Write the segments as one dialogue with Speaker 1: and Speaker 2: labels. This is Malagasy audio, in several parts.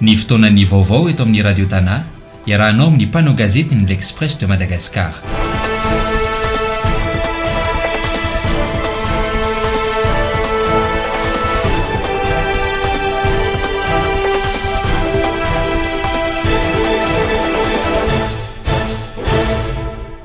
Speaker 1: Ny fotoanany vaovao eto amin'ny radio Tanà, iarahanao amin'ny mpanao gazety ny l'Express de Madagascar.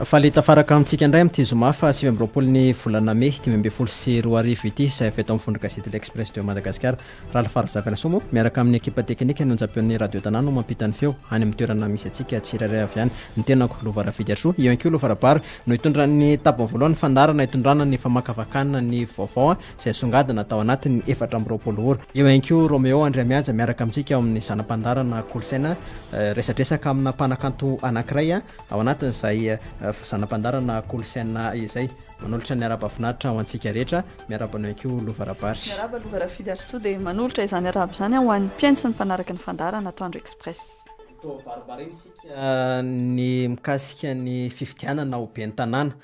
Speaker 2: Falita faraka amintsika indray amin'ity Zoma fa 7 volana May 2024 ity izay avy eto amin'ny fondo gazety l'Express de Madagascar. Raha la farazavana soa moa miaraka amin'ny ekipa teknika no anjapeon'ny radio Tanà no mampita ny feo any amin'ny toerana misy antsika tsirairay avy any. Ny tenako Lovara Fidiarso, io ihany koa Lovarabary no hitondran'ny tapony voalohany Fandaharana hitondrana ny famakavakana ny vaovao izay songadina atao anatin'ny 4 ora. Io ihany koa Romeo Andriamiaja miaraka amintsika ao amin'ny zanam-pandarana kolosaina resadresaka amina mpanakanto anankiray ao anatin'izay zanam-pandarana kolosaina izay manolotra ny araba-finaritra ho antsika rehetra miarabana ihany koa Lovarabary.
Speaker 3: Miaraba Lovara Fidiarso dia manolotra izany araba izany ho an'ny mpiaino sy ny mpanaraka ny Fandaharana Antoandro Express.
Speaker 2: Varabary isika ny mikasika ny fifidianana ho ben'ny tanàna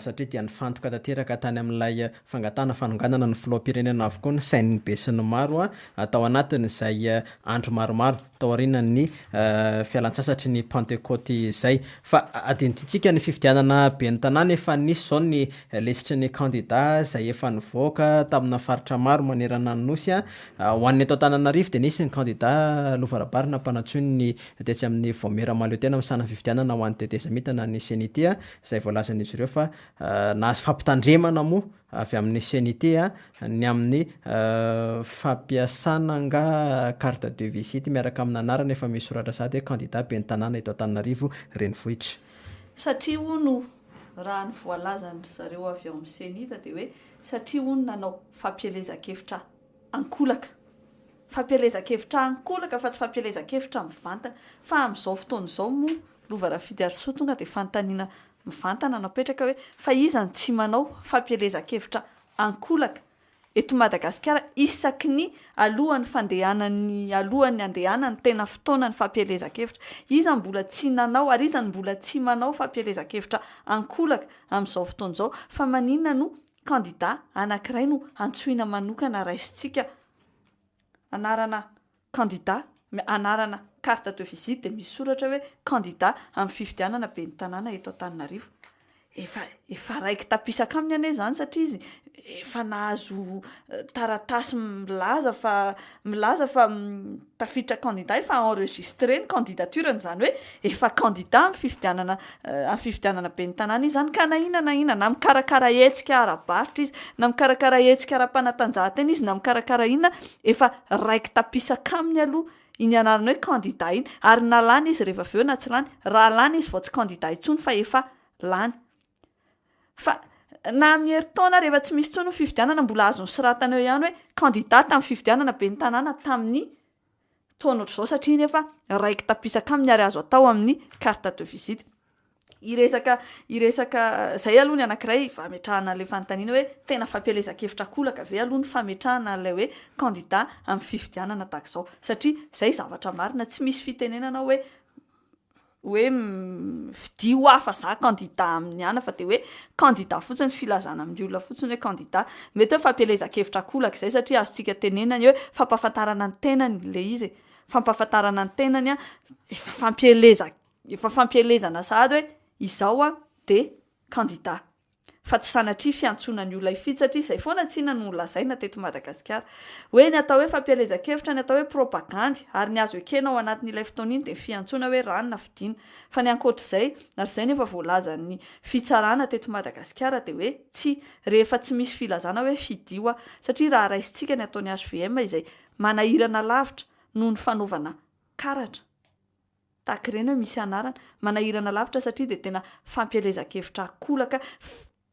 Speaker 2: satria dia nifantoka tanteraka tany amin'ilay fangatana fanonganana ny filoham-pirenena avokoa ny sainy be sy ny maro atao anatiny izay andro maromaro tao aorianany fialan-tsasatry ny Pentecote izay fa adinitsika ny fifidianana ben'ny tanàna efa nisy zao ny lesitry ny kandida izay efa nivoaka tamina faritra maro manerana ny nosy ho an'ny atao Tananarivo dia nisy ny kandida Lovarabary nampanantsoiny ny tetsy amin'ny vomera maleo tena misana fifidianana ho an'ny tetezamitana ny CENI-T izay voalazan'izy ireo fa nahazo fampitandremana moa avy amin'ny CENI-T ny amin'ny fampiasana nga carte de visite miaraka amin'ny anarana efa misy soratra sady hoe kandida ben'ny tanàna eto Antananarivo renivohitra.
Speaker 3: Satria hono raha ny voalazany zareo avy ao amin'ny CENI-T dia hoe satria hono nanao fampielezan-kevitra ankolaka. Fampielezan-kevitra ankolaka fa tsy fampielezan-kevitra mivantana fa amin'izao fotoana izao moa Lovara Fidiarso tonga dia fanontaniana mivantana napetraka hoe fa izany tsy manao fampielezan-kevitra ankolaka eto Madagasikara isaky ny alohan'ny fandehanany alohan'ny andehanany tena fotoana ny fampielezan-kevitra izany mbola tsy nanao ary izany mbola tsy manao fampielezan-kevitra ankolaka amin'izao fotoana izao fa maninona no kandida anankiray no antsoina manokana raisitsika anarana kandida anarana carte de visite dia misy soratra hoe kandida amin'ny fifidianana ben'ny tanàna eto Antananarivo efa raiky tapisaka aminy ane zany satria izy efa nahazo taratasy milaza fa tafiditra kandida efa enregistré ny candidaturany zany hoe efa kandida amin'ny fifidianana ben'ny tanàna izy zany ka na inona na mikarakara hetsika ara-barotra izy na mikarakara hetsika ara-panatanjahantena izy na mikarakara inona efa raiky tapisaka aminy aloha iny anarana hoe kandida iny ary na lany izy rehefa avy eo na tsy lany raha lany izy vao tsy kandida intsony fa efa lany fa na amin'ny herintaona rehefa tsy misy intsony ny fifidianana mbola azo ny soratana eo ihany hoe kandida tamin'ny fifidianana ben'ny tanàna tamin'ny taona ohatr'izao satria iny efa raiky tapisaka aminy ary azo atao amin'ny carte de visite. Iresaka zay aloha ny anankiray fametrahana an'ilay fanontaniana hoe tena fampielezan-kevitra kolaka ve aloha ny fametrahana an'ilay hoe kandida amin'ny fifidianana tahaka izao satria zay zavatra marina tsy misy fitenenana hoe fidio hafa za kandida amin'ny ana fa dia hoe kandida fotsiny filazana amin'ny olona fotsiny hoe kandida mety hoe fampielezan-kevitra kolaka izay satria azontsika tenenany hoe fampahafantarana ny tenany le izy fampahafantarana ny tenany efa fampielezana sahady hoe izao dia kandida fa tsy sanatria fiantsonany olona ifidy satria izay foana tsiana no lazaina teto Madagasikara hoe ny atao hoe fampielezan-kevitra ny atao hoe propagandy ary ny azo ekena ao anatin'ilay fotoana iny dia fiantsona hoe ranona fidiana fa ny ankoatr'izay ary izay nefa voalazan'ny fitsarana teto Madagasikara dia hoe tsy rehefa tsy misy filazana hoe fidio satria raha raisitsika ny ataon'ny HVM izay manahirana lavitra noho ny fanaovana karatra tahaka ireny hoe misy anarana manahirana lavitra satria dia tena fampielezan-kevitra akolaka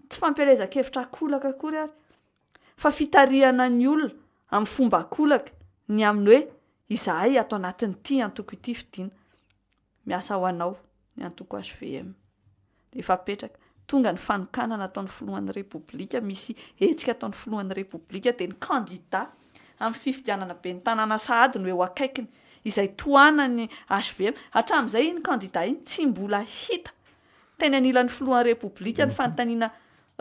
Speaker 3: tsy fampielezan-kevitra akolaka akory ary fa fitarihana ny olona amin'ny fomba akolaka ny amin'ny hoe izahay ato anatin'ity antoko ity fidiana miasa ho anao ny antoko HVM dia efa petraka tonga ny fanokanana ataon'ny filohan'ny repoblika misy hetsika ataon'ny filohan'ny repoblika dia ny kandida amin'ny fifidianana ben'ny tanàna sahady no eo akaikiny izay tohanany HVM hatramin'izay iny kandida iny tsy mbola hita teny anilan'ny filohan'ny repoblika ny fanontaniana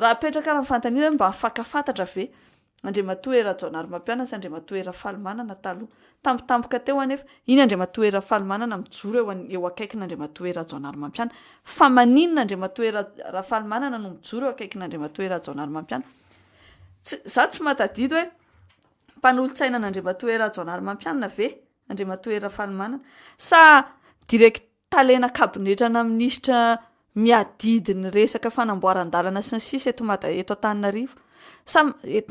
Speaker 3: raha petraka raha ny fanontaniana mba afaka fantatra ve Andriamatoera Jaonary mampianatra Andriamatoera Falimanana taloha tampotampoka teo anefa iny Andriamatoera Falimanana mijoro eo akaikina Andriamatoera Jaonary mampianatra fa maninona Andriamatoera Falimanana no mijoro eo akaikina Andriamatoera Jaonary mampianatra za tsy matadidy hoe mpanolo-tsaina n'Andriamatoera Jaonary mampianana ve Andriamatoera Falimanana sa direct talena kabinetrana minisitra miadidy ny resaka fanamboaran-dalana sy ny sisa eto Antananarivo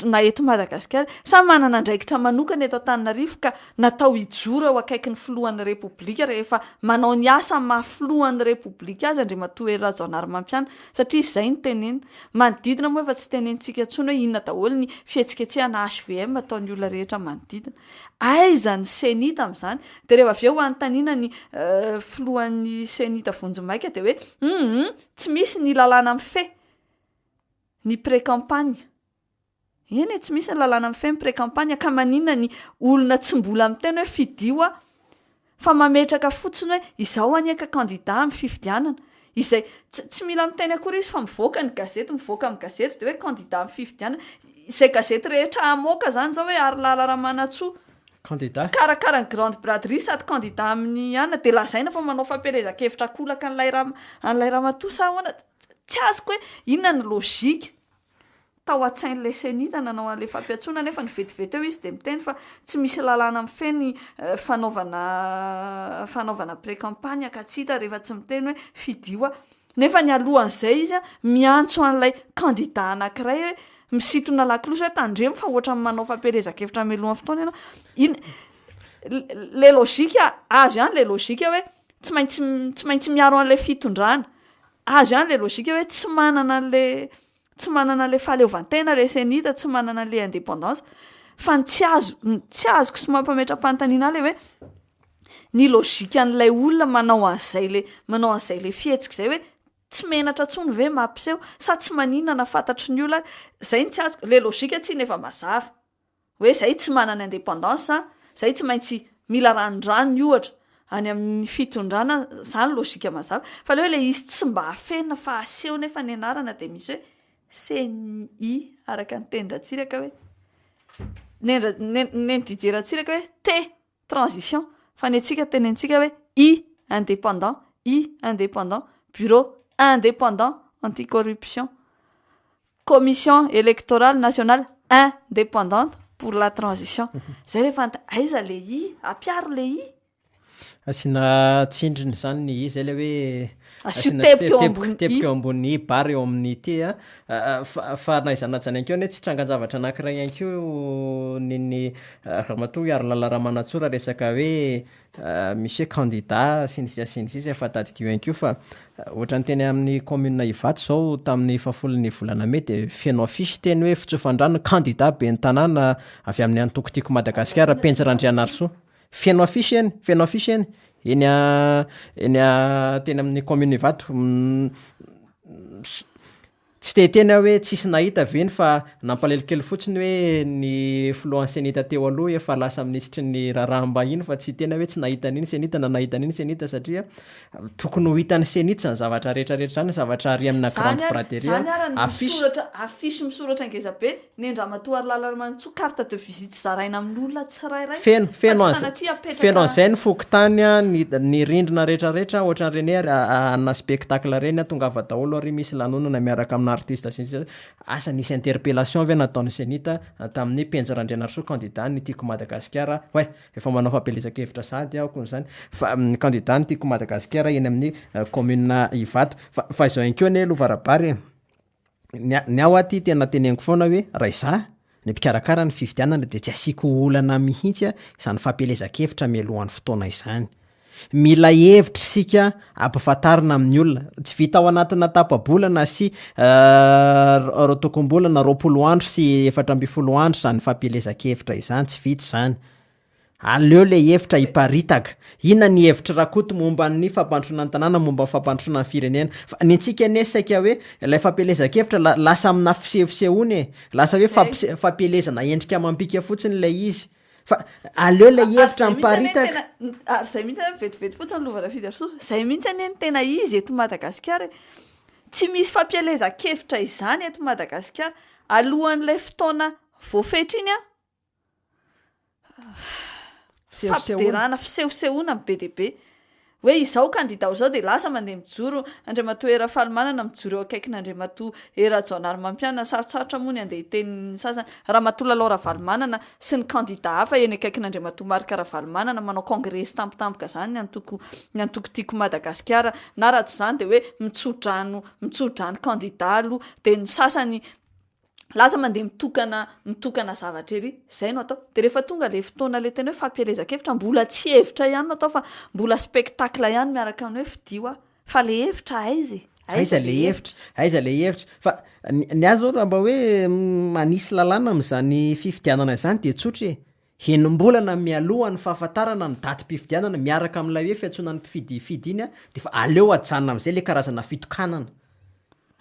Speaker 3: na eto Madagasikara sa manana andraikitra manokana eto Antananarivo ka natao hijoro eo akaikin'ny filohan'ny Repoblika rehefa manao ny asa mahafilohan'ny Repoblika azy Andriamatoera Jaonary mampianatra satria izay ny teneny manodidina moa efa tsy tenentsika intsony hoe inona daholo ny fihetsiketsehana HVM ataon'ny olona rehetra manodidina aiza ny CENI-T amin'izany dia rehefa avy eo anontaniana ny filohan'ny CENI-T Vonjimaika dia hoe tsy misy ny lalàna mifehy ny pré-campagne eny tsy misy ny lalàna mifehy ny pré-campagne ka maninona ny olona tsy mbola miteny hoe fidio fa mametraka fotsiny hoe izao aniaka kandida amin'ny fifidianana izay tsy mila miteny akory izy fa mivoaka ny gazety mivoaka amin'ny gazety dia hoe kandida amin'ny fifidianana izay gazety rehetra amoaka zany zao hoe Harilala Ramanantsoa
Speaker 2: kandida
Speaker 3: karakara ny grande braderie sady kandida amin'ny anna dia lazaina fa manao fampielezan-kevitra kolaka an'ilay ramatoa sa ahoana tsy azoko hoe inona ny lôjika tao an-tsain'ilay CENI-T nanao an'ilay fampiantsoana nefa ny vetivety eo izy dia miteny fa tsy misy lalàna mifehy ny fanaovana pré-campagne ka tsy hita rehefa tsy miteny hoe fidio nefa ny alohan'izay izy miantso an'ilay kandida anankiray hoe misitona laklosy hoe tandremo fa ohatra manao fampielezan-kevitra melohan'ny fotoana ianao le lôjika azo ihany le lôjika hoe tsy maintsy miaro an'ilay fitondrana azo ihany le lôjika hoe tsy manana le fahaleovantena le CENI-T tsy manana le indépendance fa tsy azoko sy mampametra-panontaniana le hoe ny lôjika an'ilay olona manao an'izay le fihetsika izay hoe tsy menatra tsony ve mampiseho sa tsy maninana fantatry ny olona zay tsy azoko le lôjika tsy nefa mazava hoe zay tsy manana indépendance zay tsy maintsy mila ranodrano ny ohatra any amin'ny fitondrana zany lôjika mazava fa le hoe le izy tsy mba hafenina fa aseho nefa ny anarana dia misy hoe CENI araka ny tendran-tsiraka hoe nendidera-tsiraka hoe T transition fa ny antsika tenentsika hoe indépendant bureau indépendant anticorruption commission électorale nationale indépendante pour la transition zay rehefa aiza le apiaro le
Speaker 2: asiana tsindriny zany ny zay le hoe
Speaker 3: tepika
Speaker 2: eo ambony bary eo amin'ny T fa naizanajany ankeo ne tsy trangan-javatra anankiray ankeo niny ramatoa Harilala Ramanantsoa resaka hoe misy hoe kandida sinisisa fa tadidio ankeo fa ohatra ny teny amin'ny commune Voaantso zao tamin'ny 7 volana May dia feno afisy teny hoe fitsofandrano kandida be ny tanàna avy amin'ny antokotiko Madagasikara Penjirandrianarsoa feno afisy eny eny teny amin'ny commune Voaantso tsy tetena hoe tsisy nahita veny fa nampalelikely fotsiny hoe ny filohan'ny CENI-T teo aloha efa lasa minisitry ny raharaha-mbahiny fa tsy tena hoe tsy nahita an'iny CENI-T na nahita an'iny CENI-T satria tokony ho hitan'ny CENI-T zany zavatra rehetrarehetra zany zavatra ary amina grande braderie
Speaker 3: afisy misoratra angeza be ny Andriamatoa Harilala Ramanantsoa carte de visite zaraina amin'olona tsirairay
Speaker 2: feno an'izay ny fokotany ny rindrina rehetrarehetra ohatran'ireny ana spectacle reny tongava daholo ary misy lanonana miaraka amina artiste sy asa nisy interpellation ve nataon'ny CENI-T tamin'ny Penjirandrianarsoa kandida ny tiako Madagasikara efa manao fampielezan-kevitra sady akon'izany fa kandida ny tiako Madagasikara eny amin'ny commune Voaantso fa izao ankeo ne lovarabary ny ao aty tena teneniko foana hoe raha izaho ny mpikarakara ny fifidianana dia tsy asiako olana mihitsy izany fampielezan-kevitra mialohan'ny fotoana izany mila hevitra sika ampafantarina amin'ny olona tsy vita ao anatina tapabolana sy rotokom-bolana 20 andro sy 14 andro zany fampielezan-kevitra izany tsy vita zany aleo le hevitra hiparitaka inona ny hevitra rakoto momba ny fampandrosoana ny tanàna momba fampandrosoana ny firenena fa ny antsika nesaka hoe ilay fampielezan-kevitra lasa amina fisehony lasa hoe fampielezana endrika mampika fotsiny ilay izy fa aleo le hevitra miparitaka
Speaker 3: zay mihitsy vetivety fotsiny lovarafidso zay mihitsy ny tena izy eto Madagasikara tsy misy fampielezan-kevitra izany eto Madagasikara alohan'ilay fotoana voafetra iny a fampiderana fisehosehoana my be deaibe hoe izao kandidao zao de lasa mandeha mijoro Andriamatoa Erafalimanana mijoro eo akaikina Andriamatoa Erajonary Mampianana sarotsarotra moa ny andeha hiteny sasany Ramatoa Lalao Ravalomanana sy ny kandida hafa eny akaikina Andriamatoa Marika Ravalomanana manao kongresy tampotampoka zany ny antoko tiako Madagasikara na raha tsy zany de hoe mitsodrano kandida aloha de ny sasany lasa mandeha mitokana zavatra ery zay no atao de rehefa tonga le fotoana le teny hoe fampielezan-kevitra mbola tsy hevitra ihany no atao fa mbola spectacle ihany miaraka amin'ny hoe fidio fa le hevitra aiza
Speaker 2: le hevitra fa ny azy zao raha mba hoe manisy lalàna am'izany fifidianana zany de tsotra henimbolana mialohan'ny fahafantarana ny datim-pifidianana miaraka amin'ilay hoe fiantsonan'ny mpifidifidy iny de fa aleo ajanona amin'izay le karazana fitokanana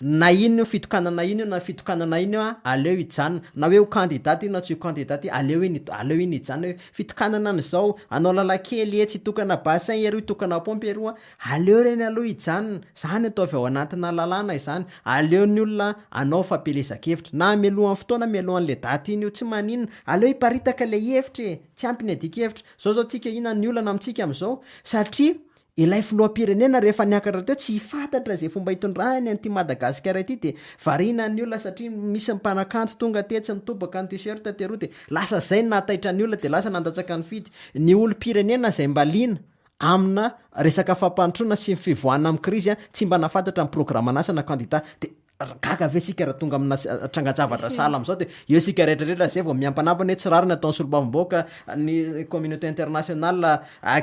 Speaker 2: na ino fitokanana ino na fitokanana ino aleo ijanona na hoe ho kandidaty na tsy ho kandidaty aleo iny ijanona hoe fitokanana an'izao anao lalakely tsy hitokana bassin ery hitokana pompe ery aleo reny aloha ijanona zany atao avy ao anatina lalàna izany aleo ny olona anao fampielezan-kevitra na mialohan'ny fotoana mialohan'le daty iny io tsy maninona aleo hiparitaka le hevitra tsy ampiny adika-hevitra zao tsika ina ny olana amintsika amin'izao satria ilay filoam-pirenena rehefa niakatra teo tsy fantatra zay fomba hitondrany an'ity Madagasikara ity de variana ny olona satria misy mpanakanto tonga tetsy mitobaka ny t-shirt teroa de lasa zay nataitra ny olona de lasa nandatsaka ny fidy ny olo-pirenena zay mbaliana amina resaka fampantroana sy fivoana amin'ny krizy tsy mba nafantatra ny programa nasana kandida de gaga ve sika raha tonga amina trangajavatra sala am'izao de eo sika rehetrarehetra zay vao miampanampana hoe tsy rarina ataon'ny solobavim-boaka ny communauté internationale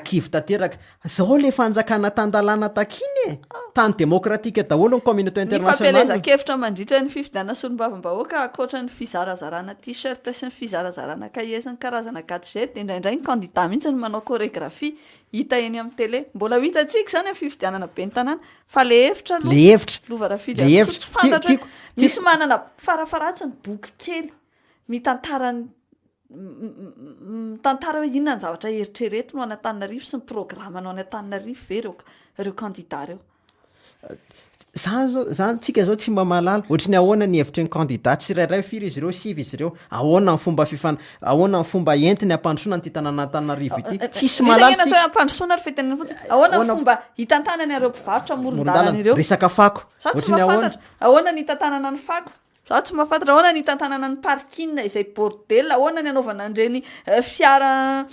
Speaker 2: kivy tanteraka zao le fanjakana tandalàna takiny tany demokratika daholo ny communauté internationale
Speaker 3: ny fampielezan-kevitra mandritra ny fifidiana solobavim-bahoaka akoatra ny fizarazarana t-shirt sy ny fizarazarana cahier sy ny karazana gadget de indraindray ny kandida mihitsy ny manao chorégraphie hita eny amin'ny télé mbola hitantsika zany amin'ny fifidianana be ny tanàna fa le hevitra lova rafidy tsy fantatra misy manana farafaratsy ny boky kely mitantara hoe inona ny zavatra eritrereto no Antananarivo sy ny programa no Antananarivo ve reo kandida reo
Speaker 2: zany tsika zao tsy mba mahalala ohatry ny ahoana ny hevitra ny kandidat tsy rairay firy izy ireo sivy izy ireo ahoana ny fomba entiny ampandrosoana nyty tanàna Antananarivo ity tsisy
Speaker 3: malala ampandrosoana ry fitenena fotsiny ahoana ny fomba hitantanany areo mpivarotra amoron-dalana ireo
Speaker 2: resaka fako
Speaker 3: ohatry ny mahafantatra ahoana ny hitantanana ny fako za tsy mahafantatra ahoana ny hitantanana ny parking izay bordel ahoana ny anaovana an'ireny fiara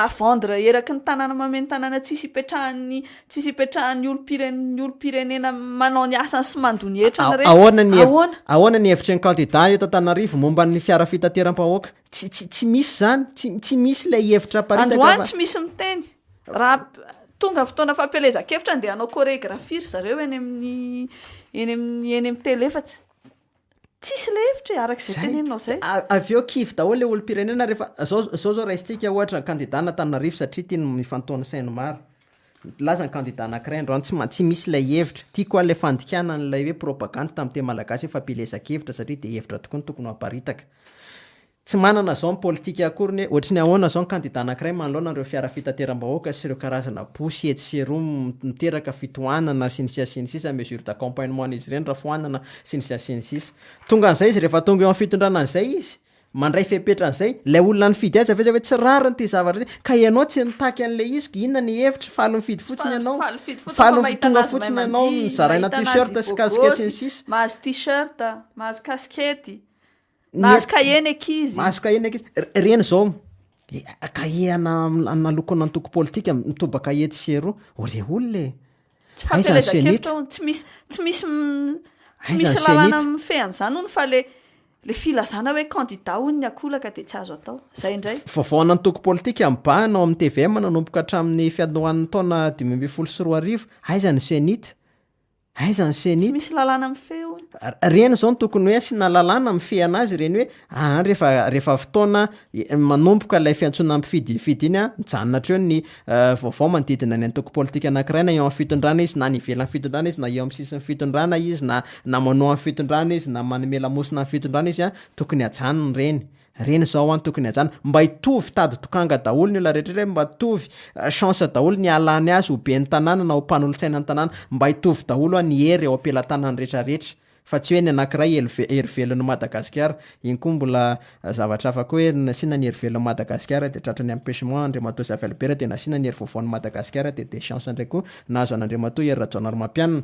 Speaker 3: avendre eraky ny tanàna mameny tanàna tsisy ipetrahan'ny olo-pirenena manao ny asany sy mandony etrana
Speaker 2: ahoana ny hevitra ny kandida eto Antananarivo momba ny fiara fitateram-bahoaka tsy misy zany tsy misy ilay hevitra
Speaker 3: androany tsy misy miteny raha tonga fotoana fampielezan-kevitra andeha anao chorégraphie zareo eny amin'ny télé fa tsisy le hevitra arak'izay teneninao zay
Speaker 2: avy eo kivy daholo le olo-pirenena rehefa zao raisitsika ohatra kandidana Antananarivo satria tia mifantoana sainy maro laza ny kandida anankiray androany tsy misy ilay hevitra tia koa le fandikana n'ilay hoe propagande tamin'ny teny malagasy hoe fampielezan-kevitra satria de hevitra tokoa ny tokony hamparitaka tsy manana zao ny politika akory ny ohatry ny ahoana zao ny kandida anankiray manoloana ireo fiara fitateram-bahoaka sy ireo karazana bosy etsy sy roa miteraka fitohanana sy ny sisa mesure d'accompagnement izy ireny raha fohanana sy ny sisa tonga an'izay izy rehefa tonga eo amin'ny fitondrana an'izay izy mandray fepetra an'izay lay olona ny fidy azy aveza hoe tsy rariny ty zavatra ka ianao tsy nitaky an'le izy inona ny hevitra faly mifidy fotsiny ianao faly tonga fotsiny ianao nizaraina t-shirt sy kaskety ny sisa
Speaker 3: mahazo t-shirt mahazo kaskety mahazo kaheny ekizy
Speaker 2: reny zao kahie analokona ny toko politika mitoba kahie tsy roa re olona
Speaker 3: tsy fampielezan-kevitra tsy misy lalàna mifehany zany ony fa le filazana hoe kandida hoy ny akolaka de tsy azo atao zay indray
Speaker 2: vaovaona ny toko politika mibahanao amin'ny TVM nanomboka hatramin'ny fiadohan'ny taona 2024 aiza ny CENI-T
Speaker 3: misy lalàna mifeho
Speaker 2: reny zao ny tokony hoe sina lalàna mifehy anazy reny hoe rehefa fotoana manomboka ilay fiantsona mpifidifidy iny mijanona treo ny vaovao manodidina ny antoko politika anankiray na eo amin'ny fitondrana izy na ny ivelan'ny fitondrana izy na eo amin'ny sisin'ny fitondrana izy na manao amin'ny fitondrana izy na manome lamosina amin'ny fitondrana izy tokony hajanony reny zao any tokony hajana mba hitovy tady tokanga daholo ny olona rehetraretra mba hitovy chance daholo ny alany azy ho be ny tanàna na ho mpanolotsaina ny tanàna mba hitovy daholo ny hery eo ampelantanany rehetrarehetra fa tsy hoe ny anankiray herivelon'ny Madagasikara iny koa mbola zavatra afa koa hoe nasiana ny herivelon'ny Madagasikara de tratrany empêchement Andriamatoa Sy Avelabera de nasiana ny hery vaovaon'ny Madagasikara de chance ndraiky koa nahazo an'Andriamatoa hery rajaonary mampianina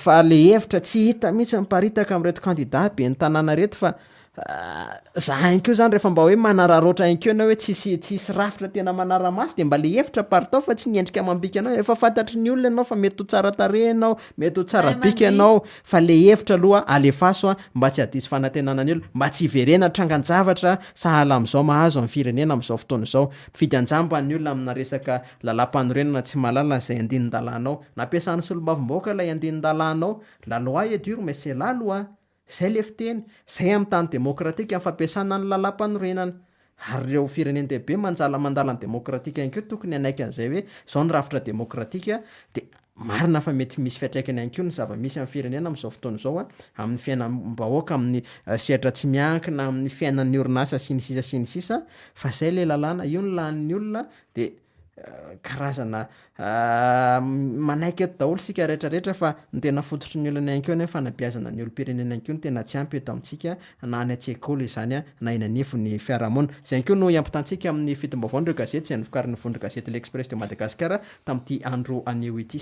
Speaker 2: fa le hevitra tsy hita mihitsy miparitaka am'reto candidat be ny tanàna reto fa za inkeo zany rehefa mba hoe manararoatra inkeo na hoe tsisy rafitra tena manaramasy de mba le hevitra paritao fa tsy niendrika amambika anao efa fantatry ny olona ianao fa mety ho tsara tarehy ianao mety ho tsara bika ianao fa le hevitra aloha alefaso mba tsy hadiso fanantenana ny olona mba tsy hiverena trangan-javatra sahala am'izao mahazo amin'ny firenena am'izao fotoana izao fidy anjamba ny olona amina resaka lalam-panorenana tsy malala zay andinin-dalanao nampiasany solombavom-baoaka lay andinin-dalanao la loi est dure mais c'est la loi zay le fiteny zay amin'ny tany demokratika amin'ny fampiasana ny lalam-panorenana ary reo fireneny lehibe mandala ny demokratika inkeo tokony anaiky an'izay hoe zao ny rafitra demokratika de marina fa mety misy fiatraikany inkeo ny zava-misy amin'ny firenena amin'izao fotoana izao amin'ny fiainam-bahoaka amin'ny sehatra tsy miankina amin'ny fiainan'ny orinasa sy ny sisa fa zay le lalàna io ny lanin'ny olona de karazana manaiky eto daholo sika rehetrarehetra fa ny tena fototry ny olona inkeo ny fanabeazana ny olo-pirenena inkeo ny tena tsy ampy eto amintsika na any atsekoly izany na eny anifo ny fiarahamonina zay inkeo no iampitantsika amin'ny fitim-baovaon'ireo gazety zay novokarin'ny vondro gazety l'Express de Madagascar tamin'ity andro anio ity